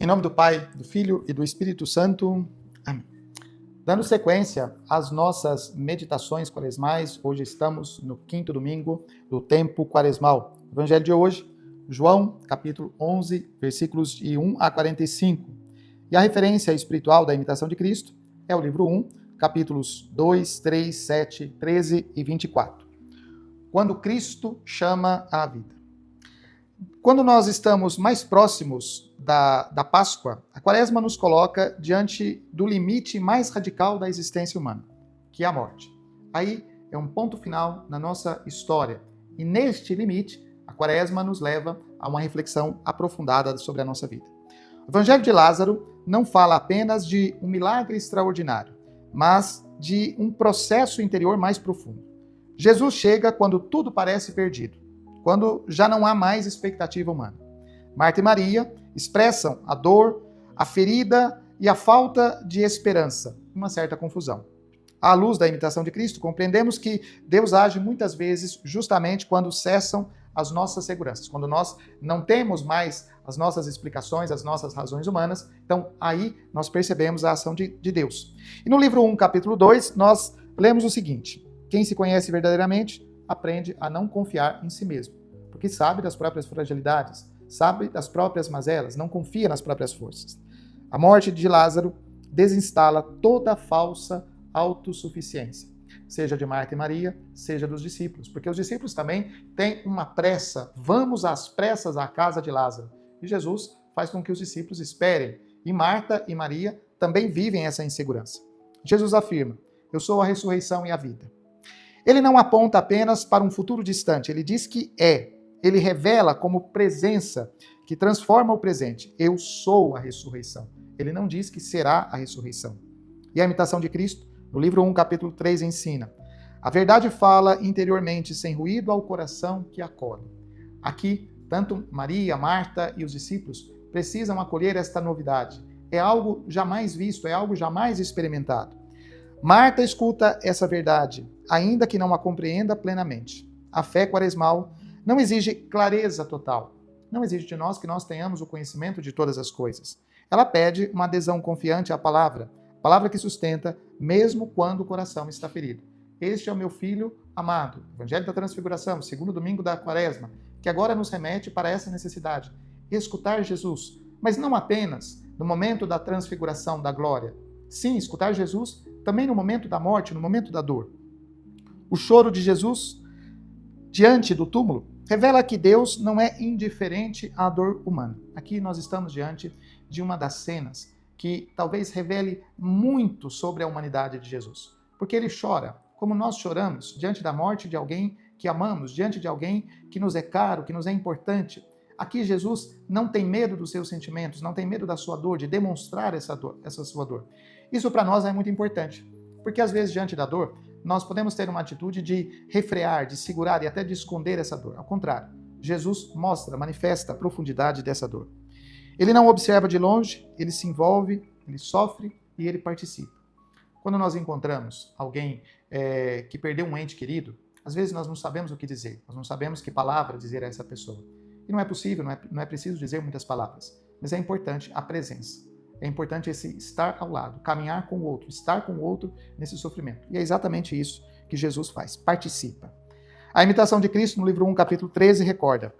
Em nome do Pai, do Filho e do Espírito Santo. Amém. Dando sequência às nossas meditações quaresmais, hoje estamos no quinto domingo do tempo quaresmal. O evangelho de hoje, João, capítulo 11, versículos de 1 a 45. E a referência espiritual da imitação de Cristo é o livro 1, capítulos 2, 3, 7, 13 e 24. Quando Cristo chama à vida. Quando nós estamos mais próximos da Páscoa, a Quaresma nos coloca diante do limite mais radical da existência humana, que é a morte. Aí é um ponto final na nossa história. E neste limite, a Quaresma nos leva a uma reflexão aprofundada sobre a nossa vida. O Evangelho de Lázaro não fala apenas de um milagre extraordinário, mas de um processo interior mais profundo. Jesus chega quando tudo parece perdido, quando já não há mais expectativa humana. Marta e Maria expressam a dor, a ferida e a falta de esperança, uma certa confusão. À luz da imitação de Cristo, compreendemos que Deus age muitas vezes justamente quando cessam as nossas seguranças, quando nós não temos mais as nossas explicações, as nossas razões humanas, então aí nós percebemos a ação de Deus. E no livro 1, capítulo 2, nós lemos o seguinte: quem se conhece verdadeiramente aprende a não confiar em si mesmo, porque sabe das próprias fragilidades, sabe das próprias mazelas, não confia nas próprias forças. A morte de Lázaro desinstala toda a falsa autossuficiência, seja de Marta e Maria, seja dos discípulos, porque os discípulos também têm uma pressa, vamos às pressas à casa de Lázaro. E Jesus faz com que os discípulos esperem, e Marta e Maria também vivem essa insegurança. Jesus afirma: eu sou a ressurreição e a vida. Ele não aponta apenas para um futuro distante, ele diz que ele revela como presença que transforma o presente. Eu sou a ressurreição. Ele não diz que será a ressurreição. E a imitação de Cristo, no livro 1, capítulo 3, ensina: a verdade fala interiormente, sem ruído ao coração que acolhe. Aqui, tanto Maria, Marta e os discípulos precisam acolher esta novidade. É algo jamais visto, é algo jamais experimentado. Marta escuta essa verdade, ainda que não a compreenda plenamente. A fé quaresmal não exige clareza total. Não exige de nós que nós tenhamos o conhecimento de todas as coisas. Ela pede uma adesão confiante à palavra que sustenta mesmo quando o coração está ferido. Este é o meu filho amado. Evangelho da Transfiguração, segundo domingo da Quaresma, que agora nos remete para essa necessidade. Escutar Jesus, mas não apenas no momento da transfiguração, da glória. Sim, escutar Jesus também no momento da morte, no momento da dor. O choro de Jesus diante do túmulo revela que Deus não é indiferente à dor humana. Aqui nós estamos diante de uma das cenas que talvez revele muito sobre a humanidade de Jesus. Porque ele chora, como nós choramos, diante da morte de alguém que amamos, diante de alguém que nos é caro, que nos é importante. Aqui Jesus não tem medo dos seus sentimentos, não tem medo da sua dor, de demonstrar essa sua dor. Isso para nós é muito importante, porque às vezes diante da dor, nós podemos ter uma atitude de refrear, de segurar e até de esconder essa dor. Ao contrário, Jesus mostra, manifesta a profundidade dessa dor. Ele não observa de longe, ele se envolve, ele sofre e ele participa. Quando nós encontramos alguém que perdeu um ente querido, às vezes nós não sabemos o que dizer, nós não sabemos que palavra dizer a essa pessoa. E não é possível, não é preciso dizer muitas palavras, mas é importante a presença. É importante esse estar ao lado, caminhar com o outro, estar com o outro nesse sofrimento. E é exatamente isso que Jesus faz, participa. A imitação de Cristo, no livro 1, capítulo 13, recorda: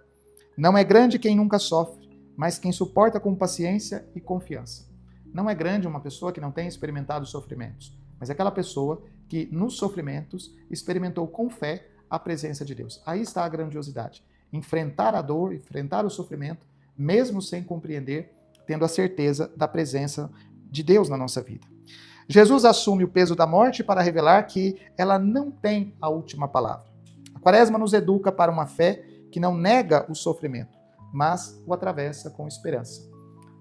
não é grande quem nunca sofre, mas quem suporta com paciência e confiança. Não é grande uma pessoa que não tem experimentado sofrimentos, mas aquela pessoa que nos sofrimentos experimentou com fé a presença de Deus. Aí está a grandiosidade. Enfrentar a dor, enfrentar o sofrimento, mesmo sem compreender, tendo a certeza da presença de Deus na nossa vida. Jesus assume o peso da morte para revelar que ela não tem a última palavra. A Quaresma nos educa para uma fé que não nega o sofrimento, mas o atravessa com esperança.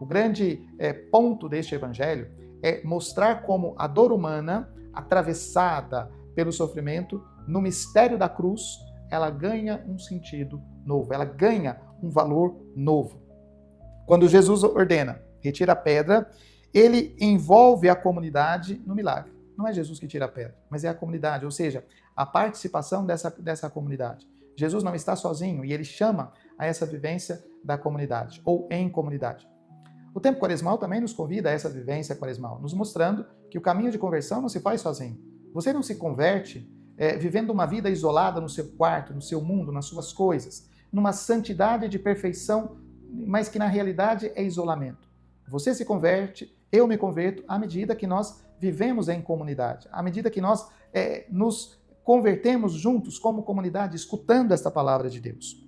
O grande ponto deste evangelho é mostrar como a dor humana, atravessada pelo sofrimento, no mistério da cruz, ela ganha um sentido novo, ela ganha um valor novo. Quando Jesus ordena, retira a pedra, ele envolve a comunidade no milagre. Não é Jesus que tira a pedra, mas é a comunidade, ou seja, a participação dessa comunidade. Jesus não está sozinho e ele chama a essa vivência da comunidade, ou em comunidade. O tempo quaresmal também nos convida a essa vivência quaresmal, nos mostrando que o caminho de conversão não se faz sozinho. Você não se converte vivendo uma vida isolada no seu quarto, no seu mundo, nas suas coisas, numa santidade de perfeição, mas que na realidade é isolamento. Você se converte, eu me converto, à medida que nós vivemos em comunidade, à medida que nós nos convertemos juntos como comunidade, escutando esta palavra de Deus.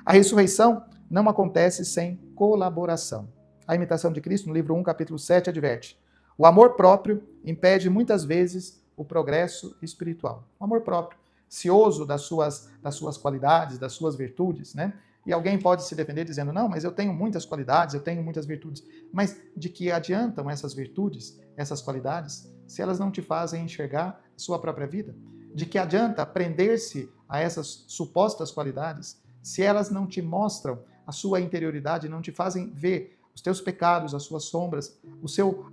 A ressurreição não acontece sem colaboração. A imitação de Cristo, no livro 1, capítulo 7, adverte: o amor próprio impede muitas vezes o progresso espiritual. O amor próprio, cioso das suas qualidades, das suas virtudes, né? E alguém pode se defender dizendo, não, mas eu tenho muitas qualidades, eu tenho muitas virtudes. Mas de que adiantam essas virtudes, essas qualidades, se elas não te fazem enxergar a sua própria vida? De que adianta prender-se a essas supostas qualidades, se elas não te mostram a sua interioridade, não te fazem ver os teus pecados, as suas sombras,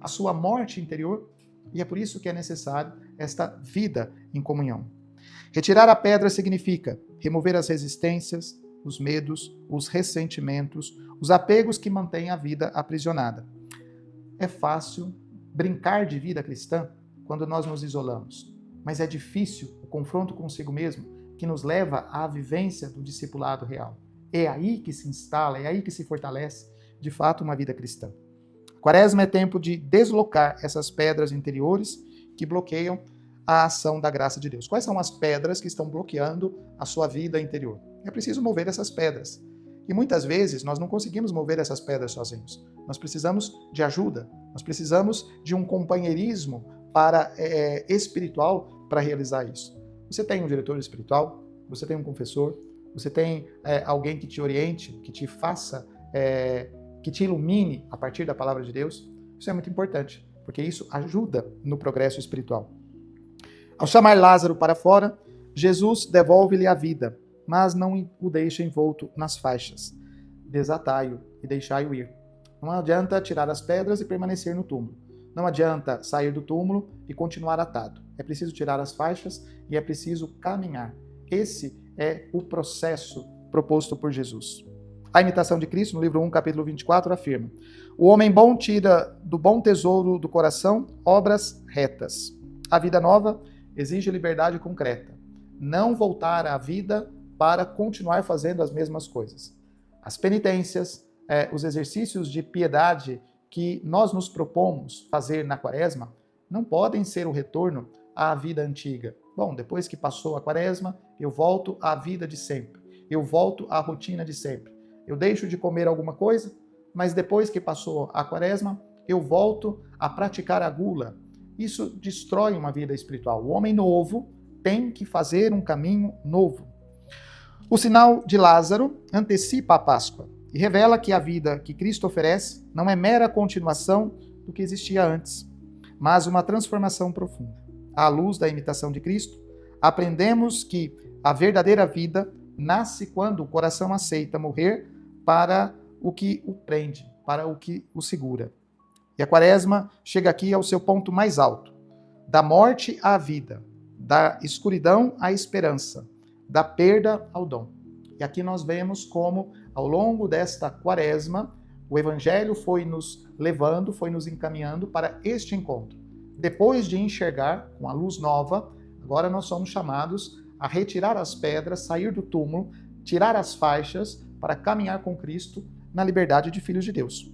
a sua morte interior? E é por isso que é necessário esta vida em comunhão. Retirar a pedra significa remover as resistências, os medos, os ressentimentos, os apegos que mantêm a vida aprisionada. É fácil brincar de vida cristã quando nós nos isolamos, mas é difícil o confronto consigo mesmo que nos leva à vivência do discipulado real. É aí que se instala, é aí que se fortalece, de fato, uma vida cristã. Quaresma é tempo de deslocar essas pedras interiores que bloqueiam a ação da graça de Deus. Quais são as pedras que estão bloqueando a sua vida interior? É preciso mover essas pedras. E muitas vezes nós não conseguimos mover essas pedras sozinhos. Nós precisamos de ajuda, nós precisamos de um companheirismo espiritual para realizar isso. Você tem um diretor espiritual, você tem um confessor, você tem alguém que te oriente, que te faça, que te ilumine a partir da palavra de Deus. Isso é muito importante, porque isso ajuda no progresso espiritual. Ao chamar Lázaro para fora, Jesus devolve-lhe a vida, mas não o deixa envolto nas faixas. Desatai-o e deixai-o ir. Não adianta tirar as pedras e permanecer no túmulo. Não adianta sair do túmulo e continuar atado. É preciso tirar as faixas e é preciso caminhar. Esse é o processo proposto por Jesus. A imitação de Cristo, no livro 1, capítulo 24, afirma: o homem bom tira do bom tesouro do coração obras retas. A vida nova exige liberdade concreta. Não voltar à vida para continuar fazendo as mesmas coisas. As penitências, os exercícios de piedade que nós nos propomos fazer na Quaresma não podem ser o retorno à vida antiga. Bom, depois que passou a Quaresma, eu volto à vida de sempre. Eu volto à rotina de sempre. Eu deixo de comer alguma coisa, mas depois que passou a Quaresma, eu volto a praticar a gula. Isso destrói uma vida espiritual. O homem novo tem que fazer um caminho novo. O sinal de Lázaro antecipa a Páscoa e revela que a vida que Cristo oferece não é mera continuação do que existia antes, mas uma transformação profunda. À luz da imitação de Cristo, aprendemos que a verdadeira vida nasce quando o coração aceita morrer para o que o prende, para o que o segura. E a Quaresma chega aqui ao seu ponto mais alto, da morte à vida, da escuridão à esperança, da perda ao dom. E aqui nós vemos como, ao longo desta Quaresma, o Evangelho foi nos levando, foi nos encaminhando para este encontro. Depois de enxergar com a luz nova, agora nós somos chamados a retirar as pedras, sair do túmulo, tirar as faixas para caminhar com Cristo na liberdade de filhos de Deus.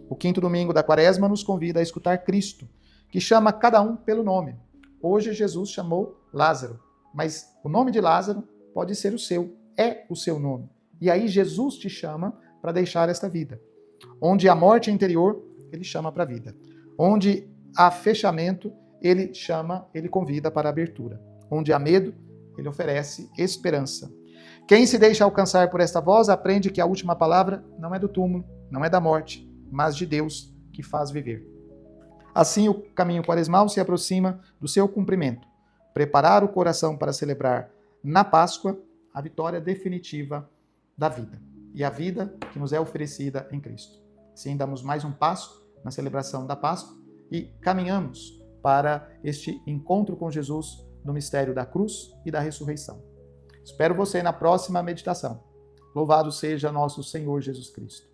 O quinto domingo da Quaresma nos convida a escutar Cristo, que chama cada um pelo nome. Hoje Jesus chamou Lázaro, mas o nome de Lázaro pode ser o seu, é o seu nome. E aí Jesus te chama para deixar esta vida. Onde há morte interior, ele chama para a vida. Onde há fechamento, ele chama, ele convida para a abertura. Onde há medo, ele oferece esperança. Quem se deixa alcançar por esta voz aprende que a última palavra não é do túmulo, não é da morte, mas de Deus que faz viver. Assim, o caminho quaresmal se aproxima do seu cumprimento. Preparar o coração para celebrar na Páscoa a vitória definitiva da vida. E a vida que nos é oferecida em Cristo. Assim, damos mais um passo na celebração da Páscoa e caminhamos para este encontro com Jesus no mistério da cruz e da ressurreição. Espero você na próxima meditação. Louvado seja nosso Senhor Jesus Cristo.